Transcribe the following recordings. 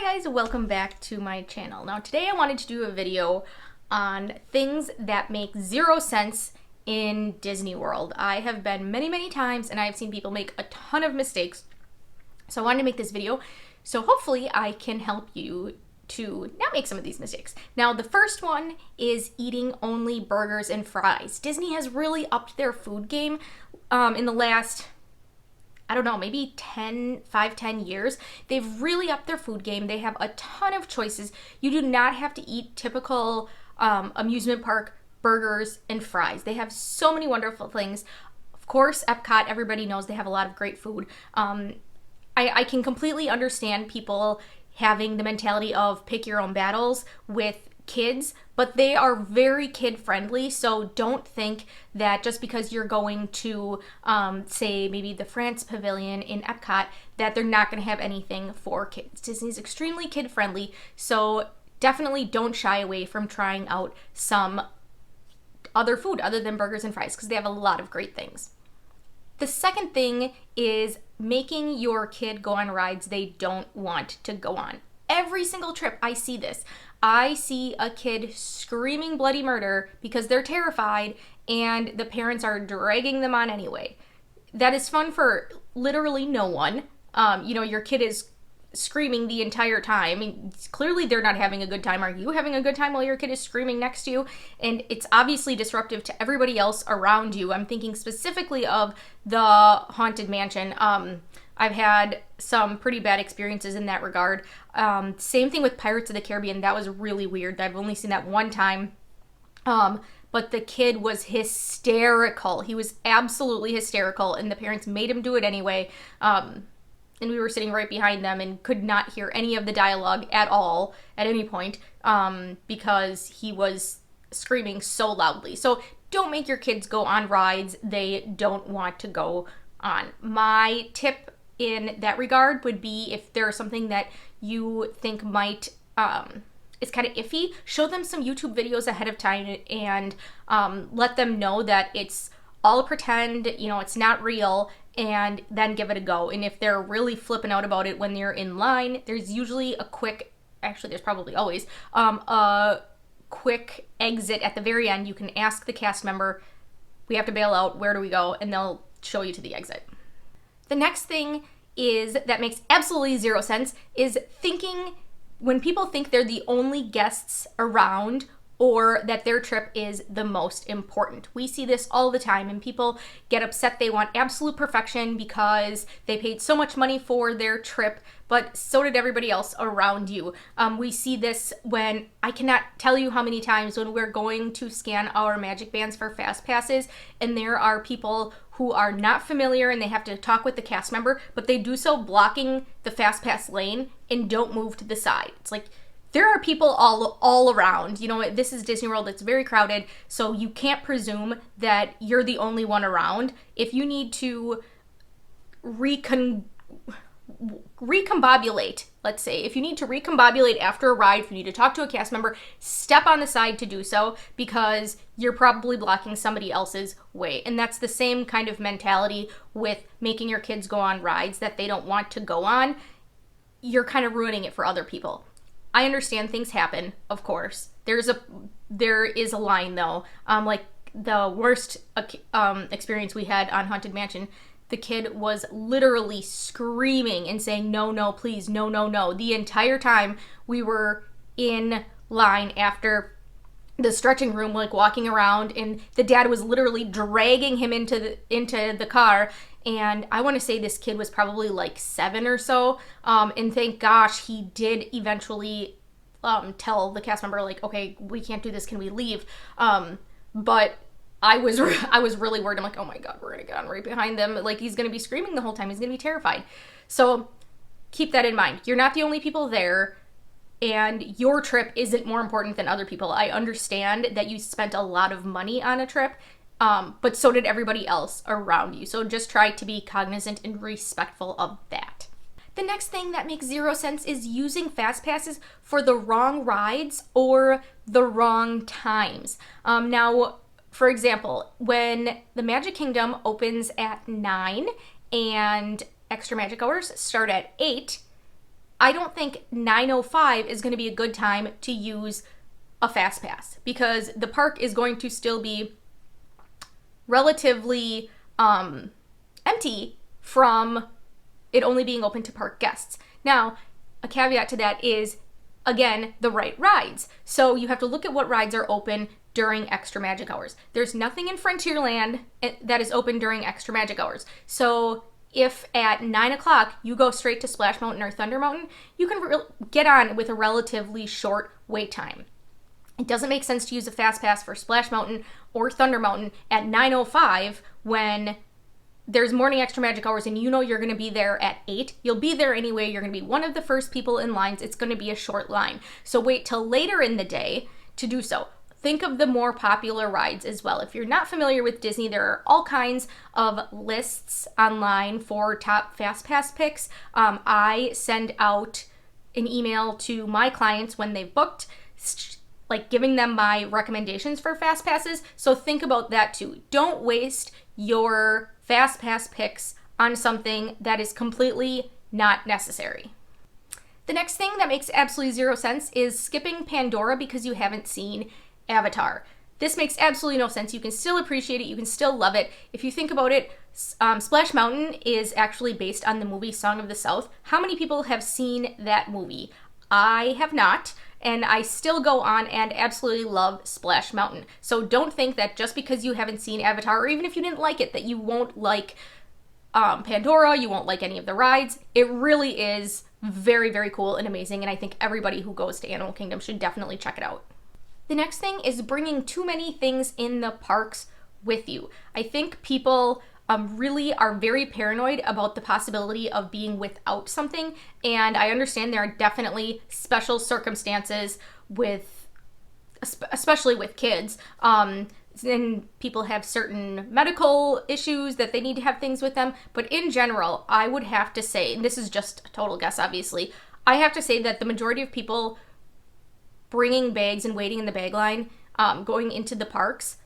Hi guys, welcome back to my channel. Now today I wanted to do a video on things that make zero sense in Disney World. I have been many times and I have seen people make a ton of mistakes. So I wanted to make this video so hopefully I can help you to not make some of these mistakes. Now the first one is eating only burgers and fries. Disney has really upped their food game in the last, I don't know, maybe 10 years. They've really upped their food game. They have a ton of choices. You do not have to eat typical amusement park burgers and fries. They have so many wonderful things. Of course, Epcot, everybody knows they have a lot of great food. I can completely understand people having the mentality of pick your own battles with kids, but they are very kid friendly, so don't think that just because you're going to say maybe the France Pavilion in Epcot that they're not going to have anything for kids. Disney's extremely kid friendly, so definitely don't shy away from trying out some other food other than burgers and fries because they have a lot of great things. The second thing is making your kid go on rides they don't want to go on. Every single trip I see this. I see a kid screaming bloody murder because they're terrified and the parents are dragging them on anyway. That is fun for literally no one. Your kid is screaming the entire time. I mean, clearly they're not having a good time. Are you having a good time while your kid is screaming next to you? And it's obviously disruptive to everybody else around you. I'm thinking specifically of the Haunted Mansion. I've had some pretty bad experiences in that regard. Same thing with Pirates of the Caribbean. That was really weird. I've only seen that one time. But the kid was hysterical. He was absolutely hysterical, and the parents made him do it anyway. And we were sitting right behind them and could not hear any of the dialogue at all at any point because he was screaming so loudly. So don't make your kids go on rides they don't want to go on. My tip in that regard would be if there's something that you think might is kind of iffy, show them some YouTube videos ahead of time and let them know that it's all a pretend, it's not real, and then give it a go. And if they're really flipping out about it when they're in line, there's usually there's probably always a quick exit at the very end. You can ask the cast member, we have to bail out, where do we go? And they'll show you to the exit. The next thing that makes absolutely zero sense is thinking when people think they're the only guests around or that their trip is the most important. We see this all the time and people get upset. They want absolute perfection because they paid so much money for their trip, but so did everybody else around you. We see this when, I cannot tell you how many times when we're going to scan our Magic Bands for Fast Passes and there are people who are not familiar and they have to talk with the cast member, but they do so blocking the Fast Pass lane and don't move to the side. It's like, there are people all around. This is Disney World. It's very crowded, so you can't presume that you're the only one around. If you need to recombobulate, let's say, if you need to recombobulate after a ride, if you need to talk to a cast member, step on the side to do so because you're probably blocking somebody else's way. And that's the same kind of mentality with making your kids go on rides that they don't want to go on. You're kind of ruining it for other people. I understand things happen, of course. There is a line though. Like the worst experience we had on Haunted Mansion, the kid was literally screaming and saying, no, please, no. The entire time we were in line after the stretching room, like walking around, and the dad was literally dragging him into the car. And I want to say this kid was probably like 7 or so. And thank gosh he did eventually tell the cast member, like, okay, we can't do this. Can we leave? But I was really worried. I'm like, oh my God, we're going to get on right behind them. Like, he's going to be screaming the whole time. He's going to be terrified. So keep that in mind. You're not the only people there. And your trip isn't more important than other people. I understand that you spent a lot of money on a trip, but so did everybody else around you. So just try to be cognizant and respectful of that. The next thing that makes zero sense is using Fast Passes for the wrong rides or the wrong times. Now, for example, when the Magic Kingdom opens at 9 and extra magic hours start at 8, I don't think 9:05 is going to be a good time to use a fast pass because the park is going to still be relatively empty from it only being open to park guests. Now, a caveat to that is, again, the right rides. So you have to look at what rides are open during extra magic hours. There's nothing in Frontierland that is open during extra magic hours. So if at 9 o'clock you go straight to Splash Mountain or Thunder Mountain, you can get on with a relatively short wait time. It doesn't make sense to use a fast pass for Splash Mountain or Thunder Mountain at 9:05 when there's morning extra magic hours and you know you're going to be there at 8. You'll be there anyway. You're going to be one of the first people in lines. It's going to be a short line. So wait till later in the day to do so. Think of the more popular rides as well. If you're not familiar with Disney, there are all kinds of lists online for top fast pass picks. I send out an email to my clients when they've booked, like giving them my recommendations for fast passes. So think about that too. Don't waste your fast pass picks on something that is completely not necessary. The next thing that makes absolutely zero sense is skipping Pandora because you haven't seen Avatar. This makes absolutely no sense. You can still appreciate it. You can still love it. If you think about it, Splash Mountain is actually based on the movie Song of the South. How many people have seen that movie? I have not, and I still go on and absolutely love Splash Mountain. So don't think that just because you haven't seen Avatar, or even if you didn't like it, that you won't like Pandora, you won't like any of the rides. It really is very, very cool and amazing, and I think everybody who goes to Animal Kingdom should definitely check it out. The next thing is bringing too many things in the parks with you. I think people really are very paranoid about the possibility of being without something, and I understand there are definitely special circumstances with, especially with kids, and people have certain medical issues that they need to have things with them, but in general, I would have to say, and this is just a total guess obviously, I have to say that the majority of people bringing bags and waiting in the bag line, going into the parks,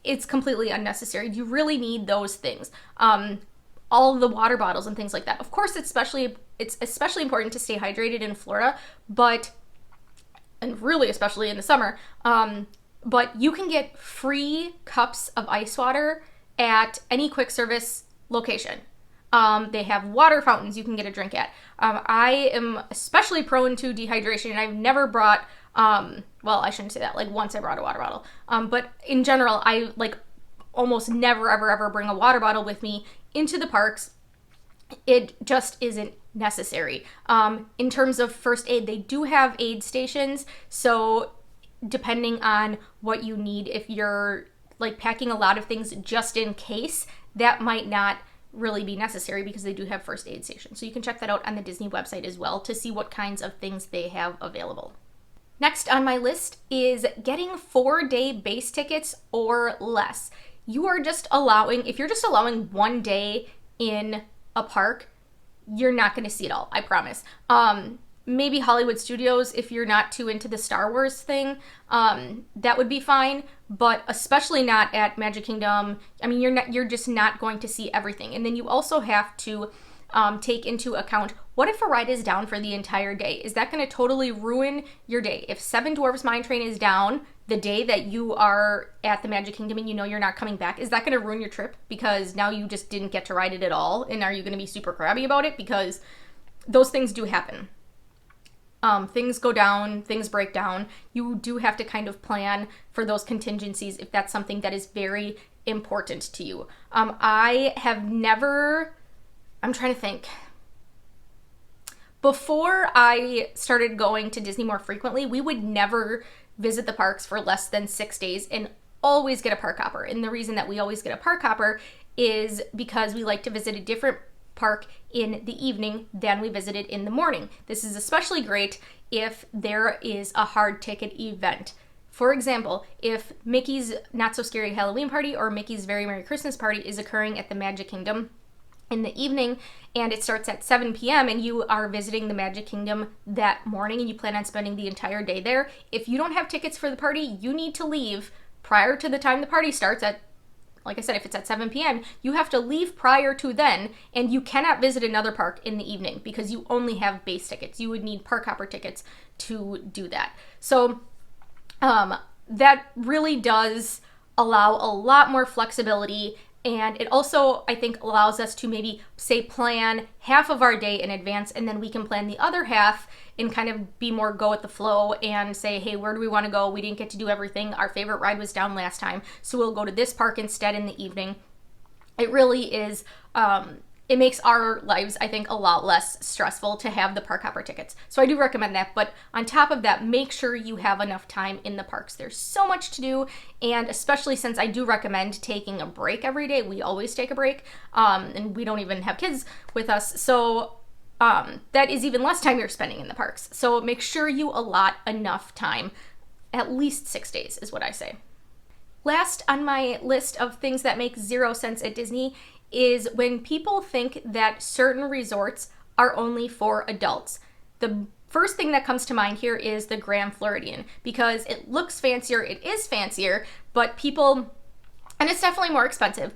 it's completely unnecessary. You really need those things. All of the water bottles and things like that. Of course, it's especially important to stay hydrated in Florida, and really especially in the summer, but you can get free cups of ice water at any quick service location. They have water fountains you can get a drink at. I am especially prone to dehydration, and I've never brought, well, I shouldn't say that, like once I brought a water bottle, but in general, I like almost never, ever bring a water bottle with me into the parks. It just isn't necessary. In terms of first aid, they do have aid stations, so depending on what you need, if you're like packing a lot of things just in case, that might not really be necessary because they do have first aid stations. So you can check that out on the Disney website as well to see what kinds of things they have available. Next on my list is getting 4-day base tickets or less. If you're just allowing 1 day in a park, you're not going to see it all, I promise. Maybe Hollywood Studios, if you're not too into the Star Wars thing, that would be fine, but especially not at Magic Kingdom. I mean, you're just not going to see everything. And then you also have to take into account, what if a ride is down for the entire day? Is that going to totally ruin your day? If Seven Dwarfs Mine Train is down the day that you are at the Magic Kingdom and you know you're not coming back, is that going to ruin your trip because now you just didn't get to ride it at all? And are you going to be super crabby about it? Because those things do happen. Things go down, things break down. You do have to kind of plan for those contingencies if that's something that is very important to you. I'm trying to think. Before I started going to Disney more frequently, we would never visit the parks for less than 6 days and always get a park hopper. And the reason that we always get a park hopper is because we like to visit a different park in the evening than we visited in the morning. This is especially great if there is a hard ticket event. For example, if Mickey's Not So Scary Halloween Party or Mickey's Very Merry Christmas Party is occurring at the Magic Kingdom in the evening and it starts at 7 p.m. and you are visiting the Magic Kingdom that morning and you plan on spending the entire day there, if you don't have tickets for the party, you need to leave prior to the time the party starts at like I said, if it's at 7 p.m., you have to leave prior to then, and you cannot visit another park in the evening because you only have base tickets. You would need park hopper tickets to do that. So that really does allow a lot more flexibility, and it also, I think, allows us to maybe, say, plan half of our day in advance, and then we can plan the other half and kind of be more go with the flow and say, hey, where do we want to go? We didn't get to do everything. Our favorite ride was down last time, so we'll go to this park instead in the evening. It really is, it makes our lives, I think, a lot less stressful to have the park hopper tickets. So I do recommend that. But on top of that, make sure you have enough time in the parks. There's so much to do. And especially since I do recommend taking a break every day. We always take a break. And we don't even have kids with us. So that is even less time you're spending in the parks. So make sure you allot enough time. At least 6 days is what I say. Last on my list of things that make zero sense at Disney is when people think that certain resorts are only for adults. The first thing that comes to mind here is the Grand Floridian, because it looks fancier, it is fancier, but people, and it's definitely more expensive,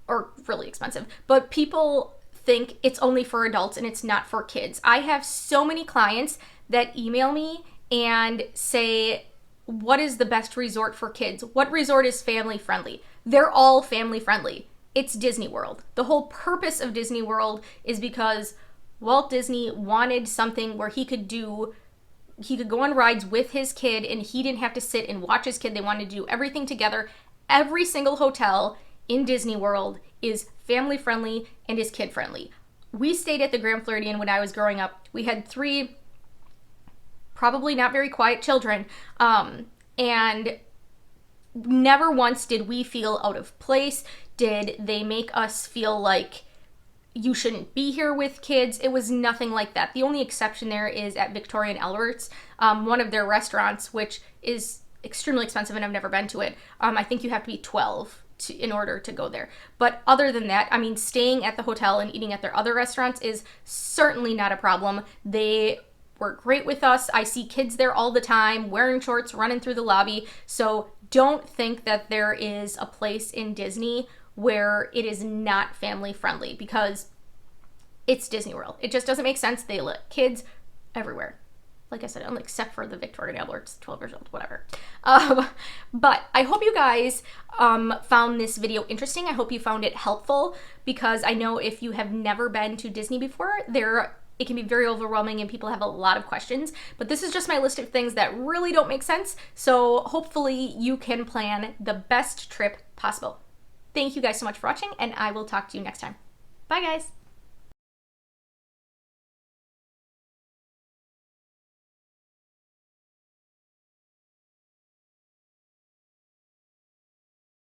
or really expensive, but people think it's only for adults and it's not for kids. I have so many clients that email me and say, what is the best resort for kids? What resort is family friendly? They're all family friendly. It's Disney World. The whole purpose of Disney World is because Walt Disney wanted something where he could go on rides with his kid and he didn't have to sit and watch his kid. They wanted to do everything together. Every single hotel in Disney World is family friendly and is kid friendly. We stayed at the Grand Floridian when I was growing up. We had 3 probably not very quiet children, and never once did we feel out of place. Did they make us feel like you shouldn't be here with kids? It was nothing like that. The only exception there is at Victoria and Albert's, one of their restaurants, which is extremely expensive and I've never been to it. I think you have to be 12 in order to go there. But other than that, I mean, staying at the hotel and eating at their other restaurants is certainly not a problem. They were great with us. I see kids there all the time, wearing shorts, running through the lobby. So don't think that there is a place in Disney where it is not family friendly, because it's Disney World. It just doesn't make sense. They let kids everywhere. Like I said, except for the Victoria and Albert's, 12 years old, whatever. But I hope you guys found this video interesting. I hope you found it helpful, because I know if you have never been to Disney before, it can be very overwhelming and people have a lot of questions. But this is just my list of things that really don't make sense. So hopefully you can plan the best trip possible. Thank you guys so much for watching, and I will talk to you next time. Bye, guys.